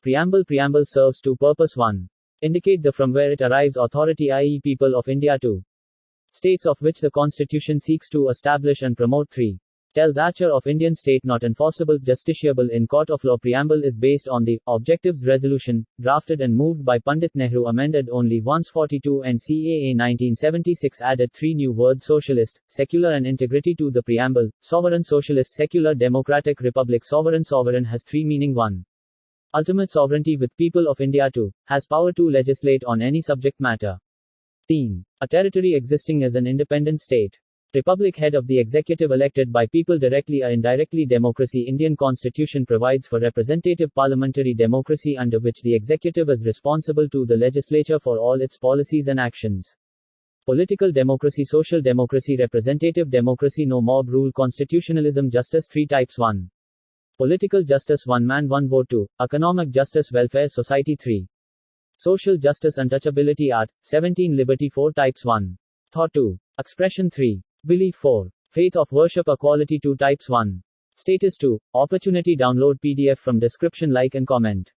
Preamble serves to purpose 1. Indicate the from where it arrives authority, i.e. people of India. 2. States of which the Constitution seeks to establish and promote. 3. Tells Actor of Indian state not enforceable justiciable in court of law. Preamble is based on the Objectives Resolution, drafted and moved by Pandit Nehru, amended only once. 42 and CAA 1976 added 3 new words: socialist, secular and integrity to the preamble. Sovereign, socialist, secular, democratic, republic. Sovereign has 3 meaning. 1. Ultimate sovereignty with people of India. 2. Has power to legislate on any subject matter. 3. A territory existing as an independent state. Republic, head of the executive elected by people directly or indirectly. Democracy. Indian Constitution provides for representative parliamentary democracy, under which the executive is responsible to the legislature for all its policies and actions. Political democracy, social democracy, representative democracy. No mob rule. Constitutionalism. Justice. 3 types. 1. Political justice, 1 man 1 vote. 2. Economic justice, welfare society. 3. Social justice, untouchability. Art. 17. Liberty. 4 types. 1. Thought. 2. Expression. 3. Belief. 4. Faith of worship, equality. 2 types. 1. Status. 2. Opportunity. Download PDF from description, like and comment.